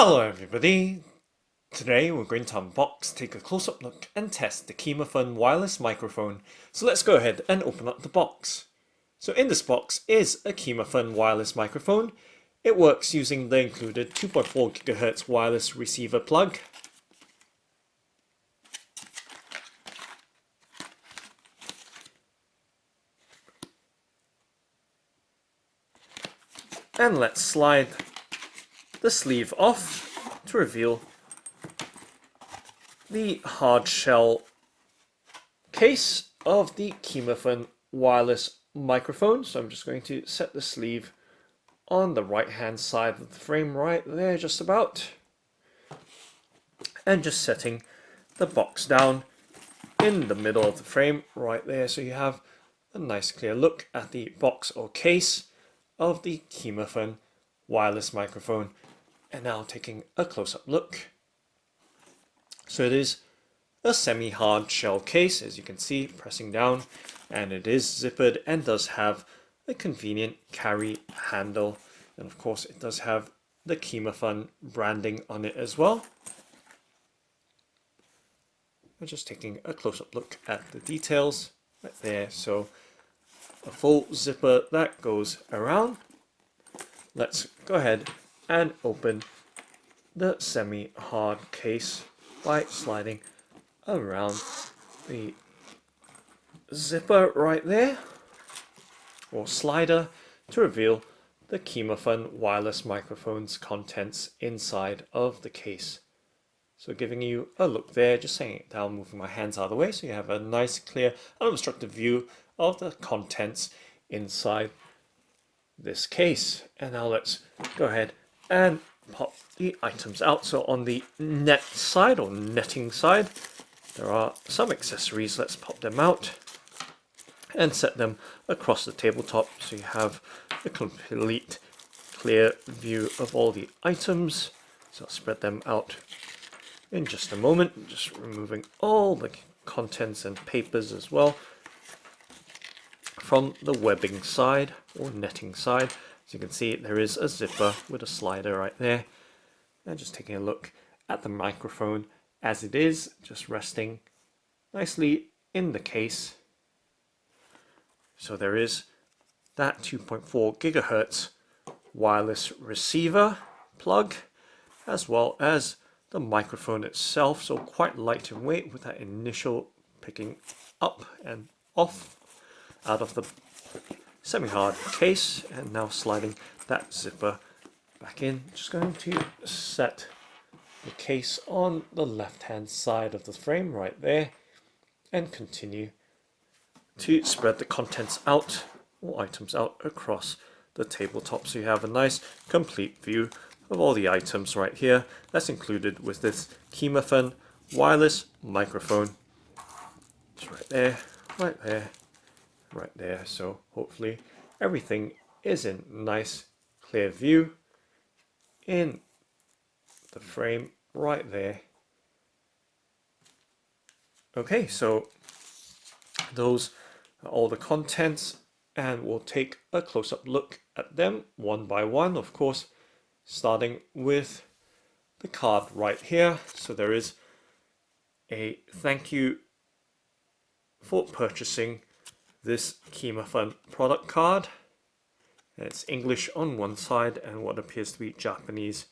Hello everybody! Today we're going to unbox, take a close-up look and test the KIMAFUN Wireless Microphone. So let's go ahead and open up the box. So in this box is a KIMAFUN Wireless Microphone. It works using the included 2.4 GHz wireless receiver plug. And let's slide the sleeve off to reveal the hard shell case of the KIMAFUN wireless microphone. So I'm just going to set the sleeve on the right hand side of the frame right there, just about, and just setting the box down in the middle of the frame right there, so you have a nice clear look at the box or case of the KIMAFUN wireless microphone. And now taking a close-up look. So it is a semi-hard shell case, as you can see, pressing down, and it is zippered and does have a convenient carry handle, and of course it does have the KIMAFUN branding on it as well. We're just taking a close-up look at the details right there. So a full zipper that goes around. Let's go ahead and open the semi-hard case by sliding around the zipper right there, or slider, to reveal the KIMAFUN wireless microphone's contents inside of the case. So giving you a look there, just setting it down, moving my hands out of the way so you have a nice, clear, unobstructed view of the contents inside this case. And now let's go ahead and pop the items out. So on the net side, or netting side, there are some accessories. Let's pop them out and set them across the tabletop so you have a complete clear view of all the items. So I'll spread them out in just a moment, just removing all the contents and papers as well from the webbing side or netting side. As you can see, there is a zipper with a slider right there. And just taking a look at the microphone as it is, just resting nicely in the case. So there is that 2.4 gigahertz wireless receiver plug, as well as the microphone itself, so quite light in weight with that initial picking up and off out of the semi-hard case. And now sliding that zipper back in. Just going to set the case on the left hand side of the frame right there and continue to spread the contents out, or items out, across the tabletop so you have a nice complete view of all the items right here that's included with this KIMAFUN wireless microphone. It's right there, right there, right there. So hopefully everything is in nice clear view in the frame right there. Okay, so those are all the contents, and we'll take a close-up look at them one by one, of course, starting with the card right here. So there is a thank you for purchasing this KIMAFUN product card. And it's English on one side and what appears to be Japanese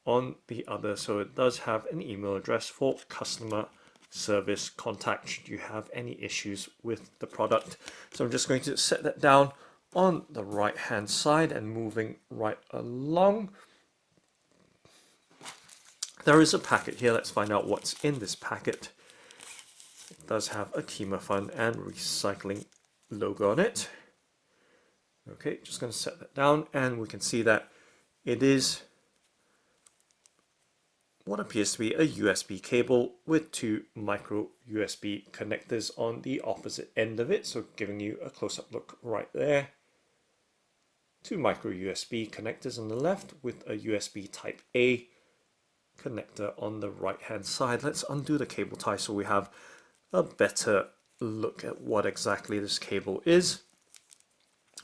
on the other. So it does have an email address for customer service contact should you have any issues with the product. So I'm just going to set that down on the right hand side and moving right along. There is a packet here. Let's find out what's in this packet. It does have a KIMAFUN and recycling logo on it. Okay, just going to set that down, and we can see that it is what appears to be a USB cable with two micro USB connectors on the opposite end of it. So giving you a close-up look right there. Two micro USB connectors on the left with a USB type A connector on the right hand side. Let's undo the cable tie so we have a better look at what exactly this cable is,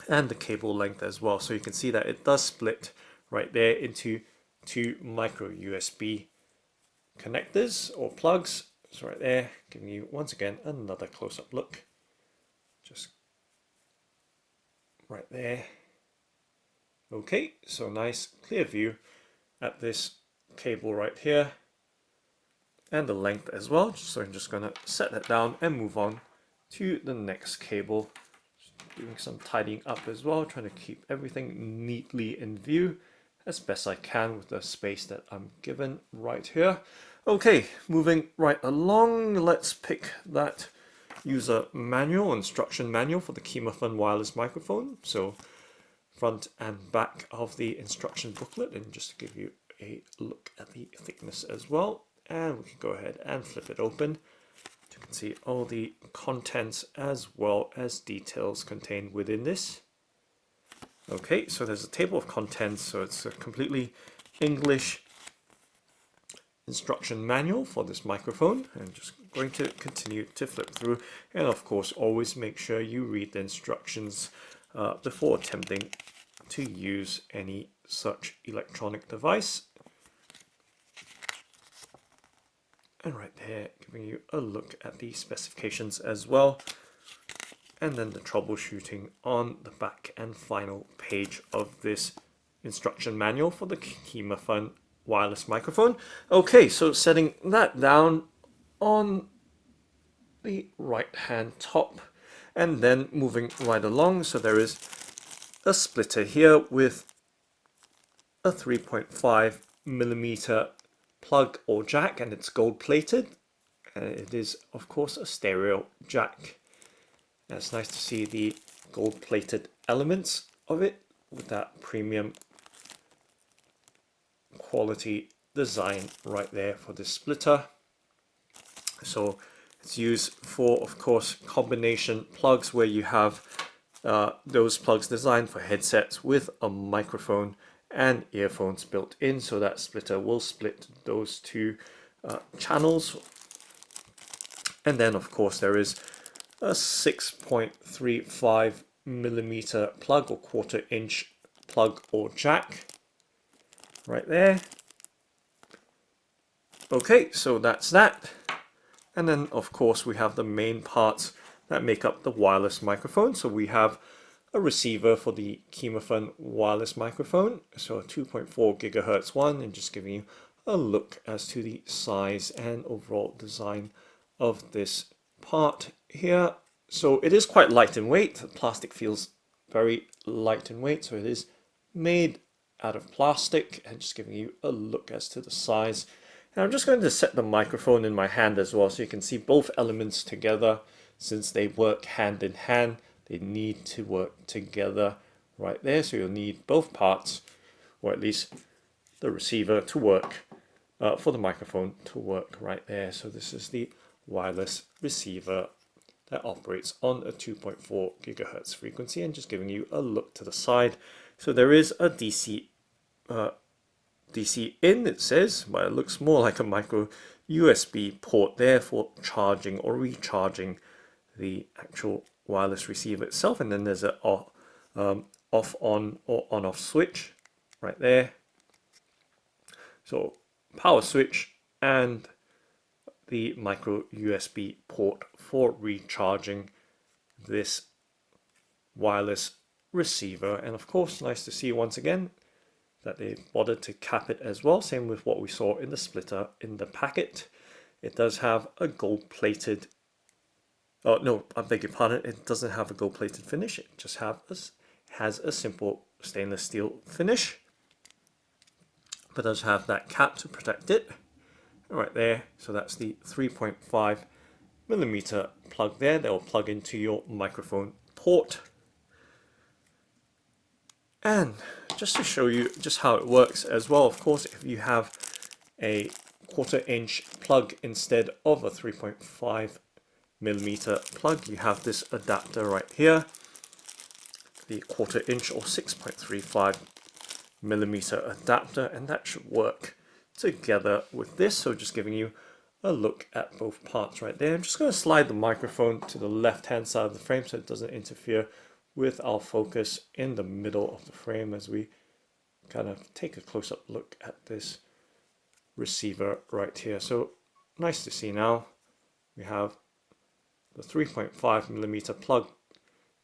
and the cable length as well. So you can see that it does split right there into two micro USB connectors or plugs. So right there, giving you once again another close-up look. Just right there. Okay, so nice clear view at this cable right here and the length as well. So I'm just going to set that down and move on to the next cable. Just doing some tidying up as well, trying to keep everything neatly in view as best I can with the space that I'm given right here. Okay, moving right along, let's pick that user manual, instruction manual for the KIMAFUN wireless microphone. So front and back of the instruction booklet, and just to give you a look at the thickness as well. And we can go ahead and flip it open. You can see all the contents as well as details contained within this. Okay, so there's a table of contents, so it's a completely English instruction manual for this microphone. I'm just going to continue to flip through, and of course always make sure you read the instructions before attempting to use any such electronic device. And right there, giving you a look at the specifications as well, and then the troubleshooting on the back and final page of this instruction manual for the KIMAFUN wireless microphone. Okay, so setting that down on the right hand top, and then moving right along. So there is a splitter here with a 3.5mm plug or jack, and it's gold plated, and it is of course a stereo jack. And it's nice to see the gold plated elements of it with that premium quality design right there for this splitter. So it's used for, of course, combination plugs where you have those plugs designed for headsets with a microphone and earphones built in, so that splitter will split those two channels. And then of course there is a 6.35mm plug or 1/4 inch plug or jack right there. Okay, so that's that. And then of course we have the main parts that make up the wireless microphone. So we have a receiver for the KIMAFUN wireless microphone, so a 2.4 GHz one, and just giving you a look as to the size and overall design of this part here. So it is quite light in weight. The plastic feels very light in weight, so it is made out of plastic, and just giving you a look as to the size. And I'm just going to set the microphone in my hand as well, so you can see both elements together. Since they work hand in hand, they need to work together right there. So you'll need both parts, or at least the receiver to work, for the microphone to work right there. So this is the wireless receiver that operates on a 2.4 GHz frequency, and just giving you a look to the side. So there is a DC in, it says, but it looks more like a micro USB port there for charging or recharging the actual wireless receiver itself. And then there's a off on or on off switch right there. So power switch and the micro USB port for recharging this wireless receiver. And of course, nice to see once again that they bothered to cap it as well. Same with what we saw in the splitter in the packet. It does have a gold plated, oh no, I beg your pardon, it doesn't have a gold plated finish. It just has a simple stainless steel finish, but does have that cap to protect it right there. So that's the 3.5mm plug there that will plug into your microphone port. And just to show you just how it works as well, of course, if you have a 1/4 inch plug instead of a 3.5mm plug, you have this adapter right here, the 1/4 inch or 6.35mm adapter, and that should work together with this. So just giving you a look at both parts right there. I'm just going to slide the microphone to the left hand side of the frame so it doesn't interfere with our focus in the middle of the frame as we kind of take a close-up look at this receiver right here. So nice to see now. We have the 3.5mm plug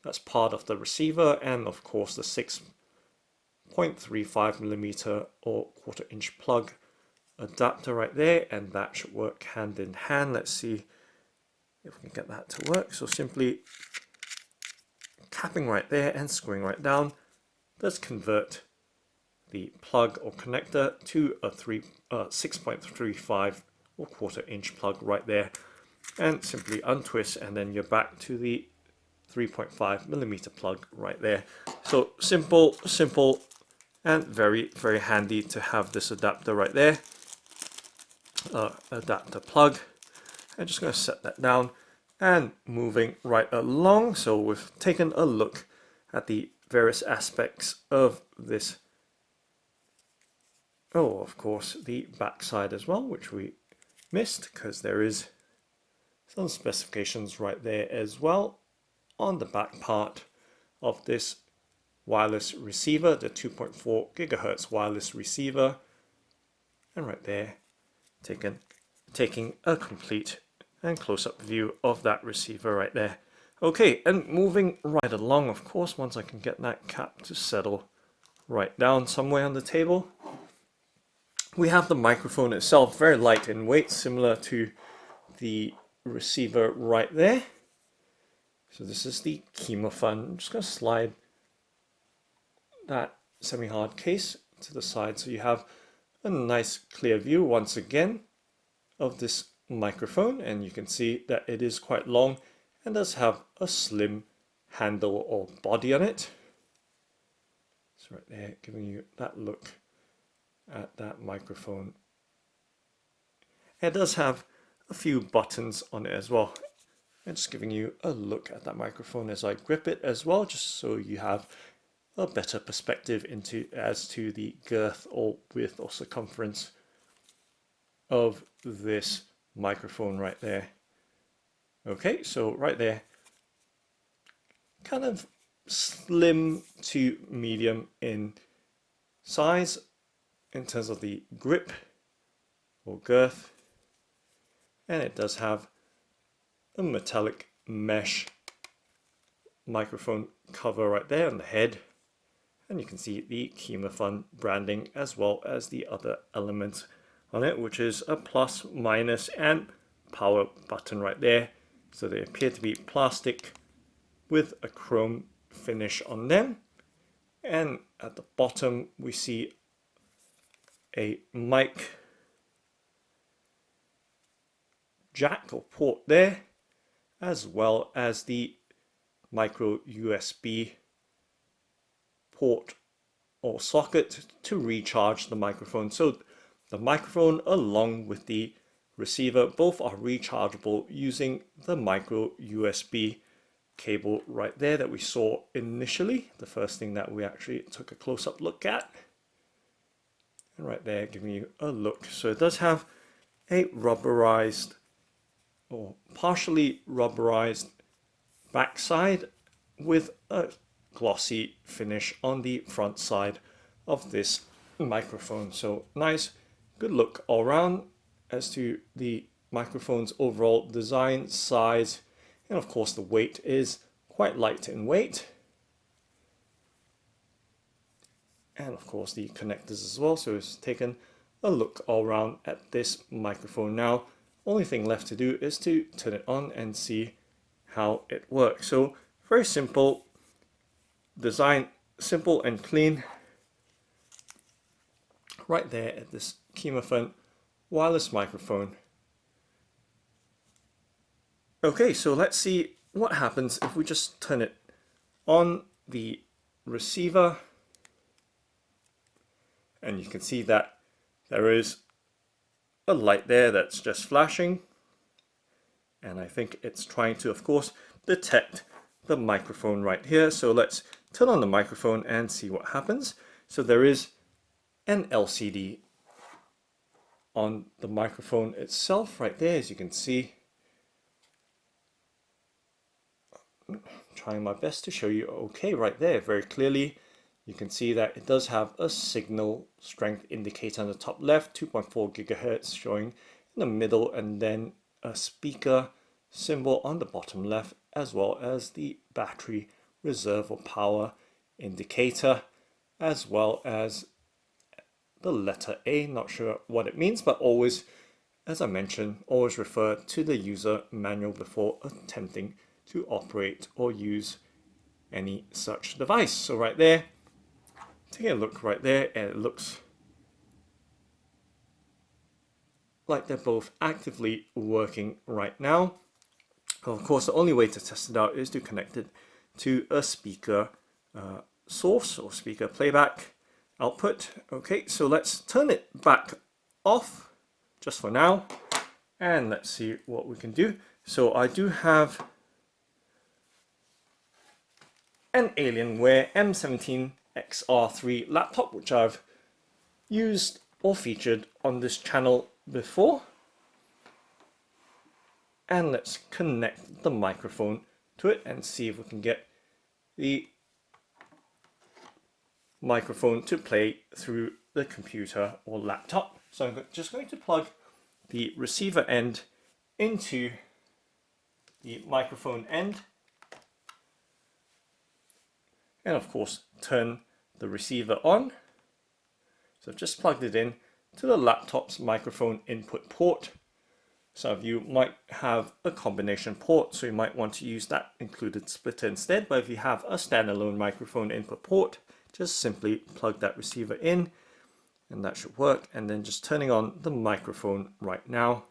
that's part of the receiver, and of course the 6.35mm or 1/4" plug adapter right there, and that should work hand in hand. Let's see if we can get that to work. So simply capping right there and screwing right down does convert the plug or connector to a 6.35 or 1/4" plug right there, and simply untwist, and then you're back to the 3.5mm plug right there. So simple, and very handy to have this adapter right there, adapter plug. I'm just going to set that down and moving right along. So we've taken a look at the various aspects of this. Oh, of course, the back side as well, which we missed because there is some specifications right there as well on the back part of this wireless receiver, the 2.4 GHz wireless receiver, and right there taking a complete and close-up view of that receiver right there. Okay, and moving right along, of course, once I can get that cap to settle right down somewhere on the table, we have the microphone itself, very light in weight, similar to the receiver right there. So this is the KIMAFUN. I'm just going to slide that semi-hard case to the side so you have a nice clear view once again of this microphone, and you can see that it is quite long and does have a slim handle or body on it. So right there, giving you that look at that microphone. It does have a few buttons on it as well. And just giving you a look at that microphone as I grip it as well, just so you have a better perspective as to the girth or width or circumference of this microphone right there. Okay, so right there, kind of slim to medium in size in terms of the grip or girth, and it does have a metallic mesh microphone cover right there on the head, and you can see the KIMAFUN branding as well as the other elements on it, which is a plus, minus, and power button right there. So they appear to be plastic with a chrome finish on them, and at the bottom we see a mic jack or port there, as well as the micro USB port or socket to recharge the microphone. So the microphone along with the receiver both are rechargeable using the micro USB cable right there that we saw initially, the first thing that we actually took a close-up look at. And right there giving you a look. So it does have a rubberized or partially rubberized backside with a glossy finish on the front side of this microphone. So nice, good look all around as to the microphone's overall design, size, and of course the weight is quite light in weight. And of course the connectors as well. So it's taken a look all around at this microphone. Now, only thing left to do is to turn it on and see how it works. So very simple design, simple and clean right there at this KIMAFUN wireless microphone. Okay, so let's see what happens if we just turn it on the receiver, and you can see that there is a light there that's just flashing, and I think it's trying to, of course, detect the microphone right here. So let's turn on the microphone and see what happens. So there is an LCD on the microphone itself right there, as you can see. I'm trying my best to show you okay right there very clearly you can see that it does have a signal strength indicator on the top left, 2.4 gigahertz showing in the middle, and then a speaker symbol on the bottom left, as well as the battery reserve or power indicator, as well as the letter A. Not sure what it means, but always, as I mentioned, always refer to the user manual before attempting to operate or use any such device. So right there, take a look right there, and it looks like they're both actively working right now. Of course, the only way to test it out is to connect it to a speaker source or speaker playback output. Okay, so let's turn it back off just for now, and let's see what we can do. So I do have an Alienware M17XR3 laptop, which I've used or featured on this channel before. And let's connect the microphone to it and see if we can get the microphone to play through the computer or laptop. So I'm just going to plug the receiver end into the microphone end, and of course turn the receiver on. So I've just plugged it in to the laptop's microphone input port. Some of you might have a combination port, so you might want to use that included splitter instead, but if you have a standalone microphone input port, just simply plug that receiver in and that should work. And then just turning on the microphone right now,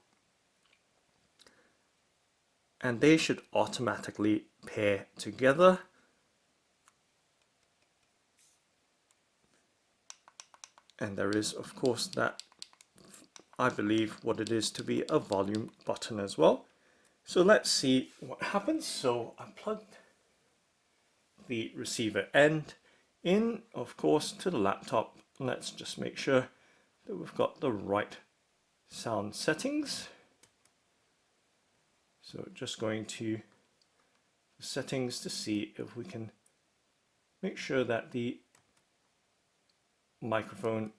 and they should automatically pair together. And there is, of course, that I believe what it is to be a volume button as well. So let's see what happens. So I plugged the receiver end in, of course, to the laptop. Let's just make sure that we've got the right sound settings. So just going to the settings to see if we can make sure that the microphone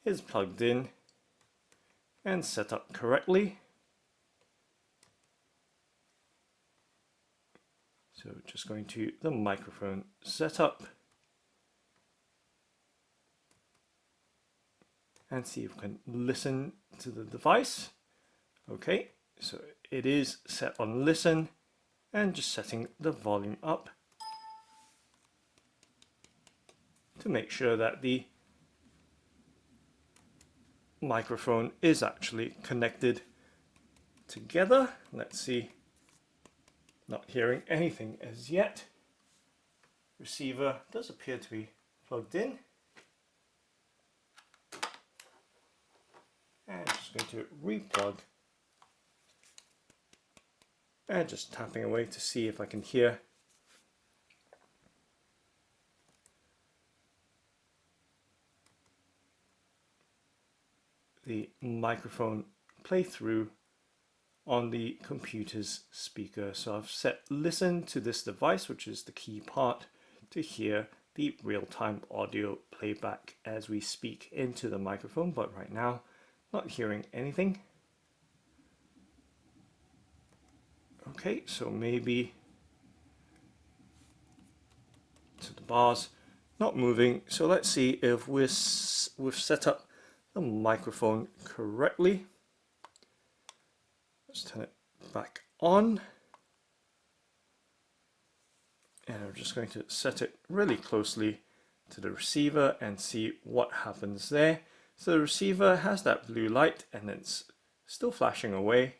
is plugged in and set up correctly. So just going to the microphone setup and see if we can listen to the device. Okay, so it is set on listen, and just setting the volume up to make sure that the microphone is actually connected together. Let's see, not hearing anything as yet. Receiver does appear to be plugged in. And just going to replug and just tapping away to see if I can hear the microphone play through on the computer's speaker. So I've set listen to this device, which is the key part, to hear the real-time audio playback as we speak into the microphone, but right now not hearing anything. Okay, so maybe to the bars not moving. So let's see if we've set up the microphone correctly. Let's turn it back on, and I'm just going to set it really closely to the receiver and see what happens there. So the receiver has that blue light and it's still flashing away,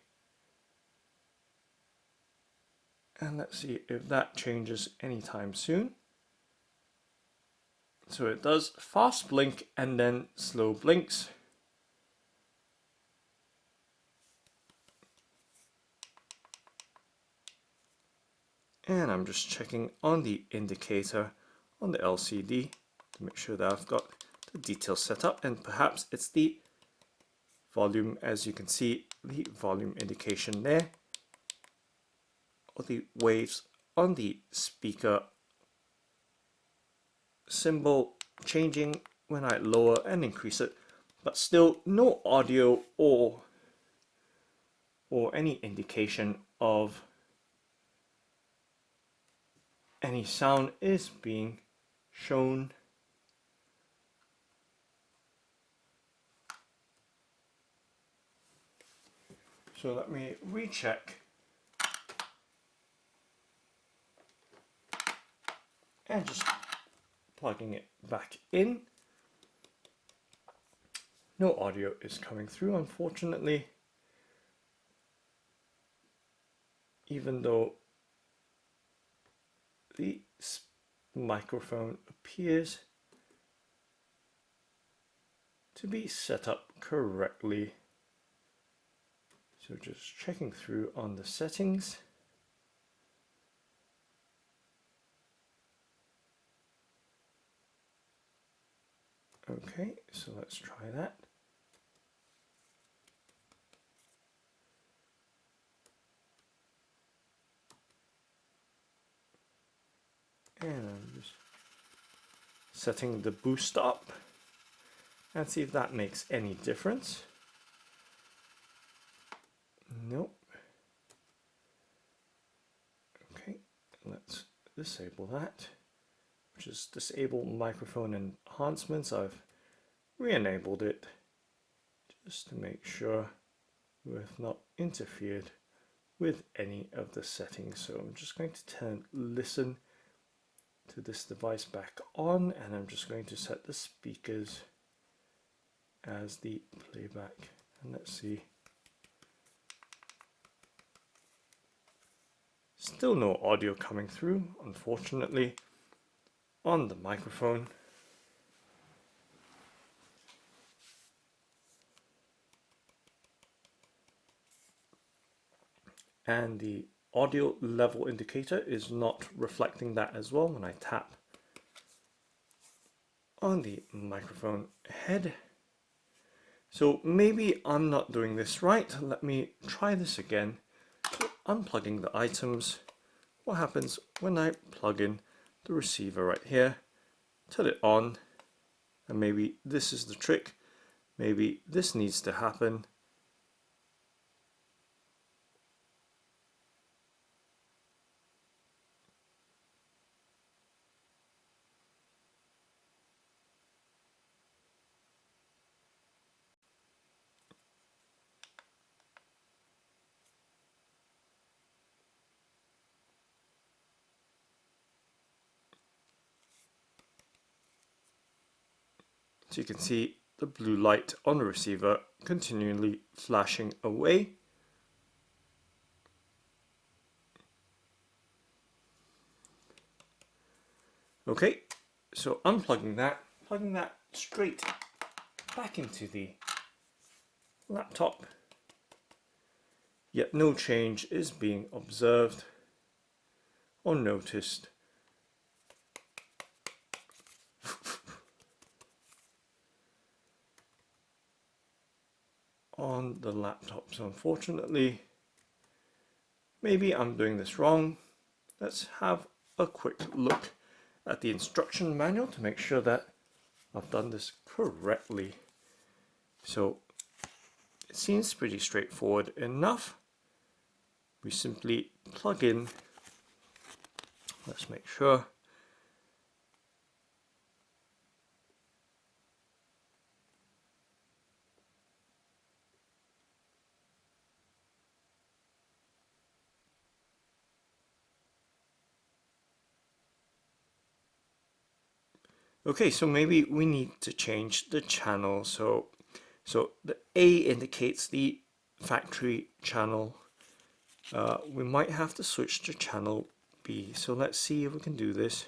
and let's see if that changes anytime soon. So it does fast blink and then slow blinks. And I'm just checking on the indicator on the LCD to make sure that I've got the details set up, and perhaps it's the volume, as you can see the volume indication there, or the waves on the speaker symbol changing when I lower and increase it, but still no audio or any indication of any sound is being shown. So let me recheck and just plugging it back in. No audio is coming through, unfortunately, even though the microphone appears to be set up correctly. So just checking through on the settings. Okay, so let's try that. And I'm just setting the boost up and see if that makes any difference. Nope. Okay, let's disable that, which is disable microphone enhancements. I've re-enabled it just to make sure we've not interfered with any of the settings. So I'm just going to turn listen to this device back on, and I'm just going to set the speakers as the playback, and let's see. Still no audio coming through, unfortunately, on the microphone. And the audio level indicator is not reflecting that as well when I tap on the microphone head. So maybe I'm not doing this right. Let me try this again. So unplugging the items. What happens when I plug in the receiver right here, turn it on, and maybe this is the trick. Maybe this needs to happen. So you can see the blue light on the receiver continually flashing away. Okay, so unplugging that, plugging that straight back into the laptop. Yet no change is being observed or noticed. On the laptop. So unfortunately, maybe I'm doing this wrong. Let's have a quick look at the instruction manual to make sure that I've done this correctly. So it seems pretty straightforward enough. We simply plug in, let's make sure. Okay, so maybe we need to change the channel. So the A indicates the factory channel. We might have to switch to channel B. So let's see if we can do this.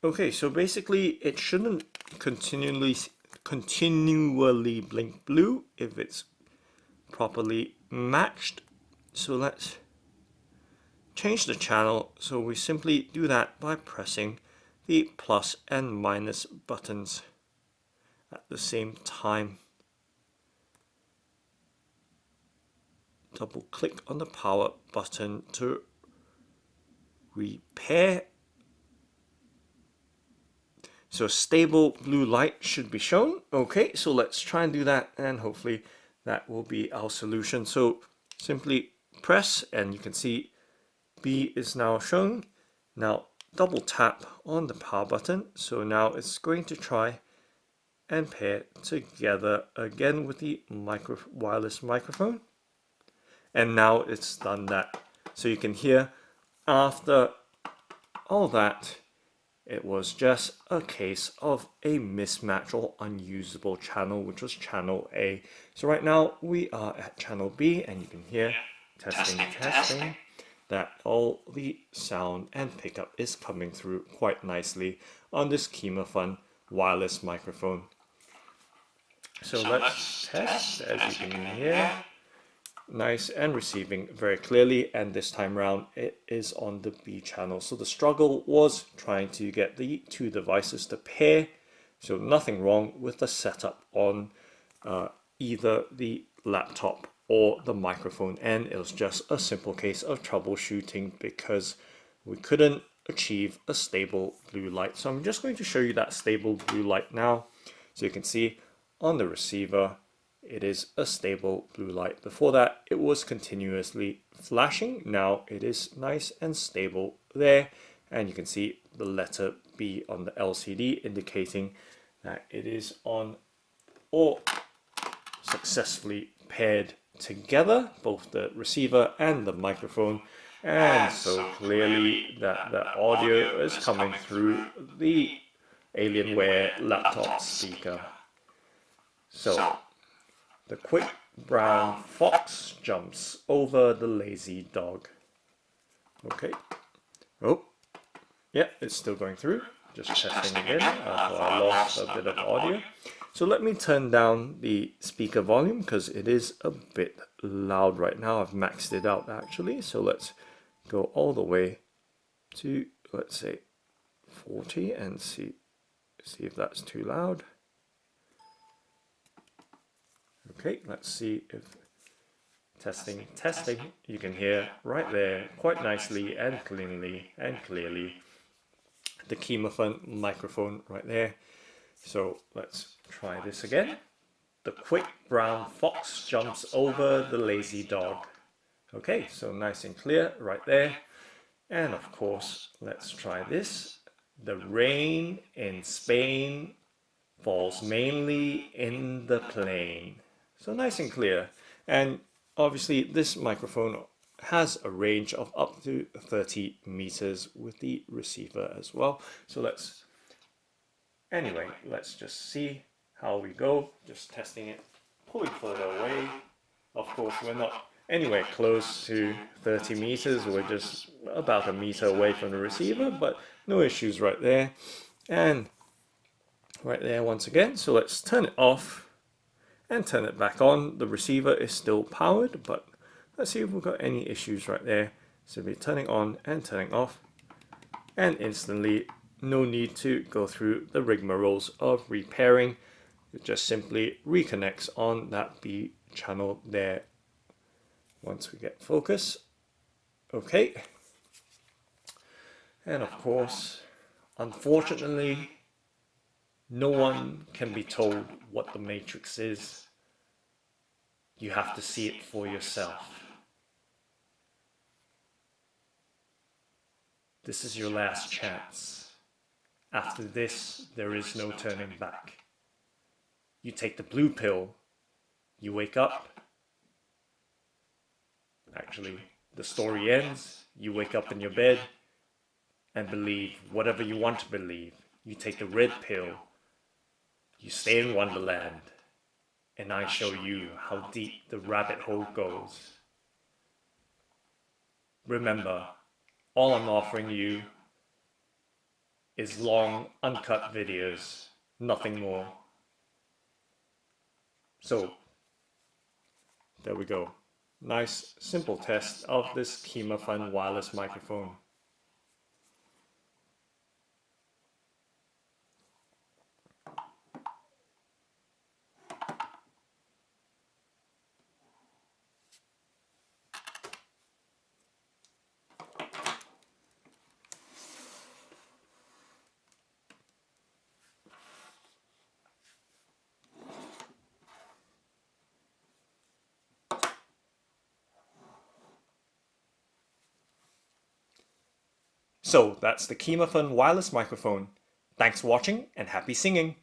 Okay, so basically it shouldn't continually blink blue if it's properly matched. So let's change the channel. So we simply do that by pressing the plus and minus buttons at the same time. double click on the power button to repair. So stable blue light should be shown. Okay, so let's try and do that, and hopefully that will be our solution. So simply press, and you can see B is now shown. Now double tap on the power button. So now it's going to try and pair together again with the wireless microphone. And now it's done that. So you can hear after all that, it was just a case of a mismatch or unusable channel, which was channel A. So right now we are at channel B, and you can hear testing, that all the sound and pickup is coming through quite nicely on this KIMAFUN wireless microphone. So let's test, as you can hear. Nice and receiving very clearly, and this time around it is on the B channel. So the struggle was trying to get the two devices to pair. So nothing wrong with the setup on either the laptop or the microphone, and it was just a simple case of troubleshooting because we couldn't achieve a stable blue light. So I'm just going to show you that stable blue light now. So you can see on the receiver it is a stable blue light. Before that it was continuously flashing. Now it is nice and stable there, and you can see the letter B on the LCD indicating that it is on or successfully paired together, both the receiver and the microphone. And so clearly that the audio is coming through the Alienware laptop speaker. So the quick brown fox jumps over the lazy dog. Okay. Oh, yeah, it's still going through. Just testing again after I lost a bit of audio. So let me turn down the speaker volume because it is a bit loud right now. I've maxed it out actually. So let's go all the way to, let's say, 40 and see if that's too loud. Okay, let's see if testing, you can hear right there quite nicely and cleanly and clearly the KIMAFUN microphone right there. So let's try this again. The quick brown fox jumps over the lazy dog. Okay, so nice and clear right there. And of course, let's try this. The rain in Spain falls mainly in the plain. So nice and clear. And obviously this microphone has a range of up to 30 meters with the receiver as well. So let's just see how we go. Just testing it, pulling further away. Of course, we're not anywhere close to 30 meters. We're just about a meter away from the receiver, but no issues right there. And right there once again. So let's turn it off and turn it back on. The receiver is still powered, but let's see if we've got any issues right there. So we're turning on and turning off, and instantly, no need to go through the rigmaroles of repairing. It just simply reconnects on that B channel there once we get focus. Okay. And of course, unfortunately, no one can be told what the matrix is. You have to see it for yourself. This is your last chance. After this, there is no turning back. You take the blue pill, you wake up. Actually, the story ends, you wake up in your bed and believe whatever you want to believe. You take the red pill, you stay in Wonderland, and I show you how deep the rabbit hole goes. Remember, all I'm offering you is long, uncut videos, nothing more. So, there we go. Nice, simple test of this KIMAFUN wireless microphone. So that's the KIMAFUN Wireless Microphone. Thanks for watching and happy singing!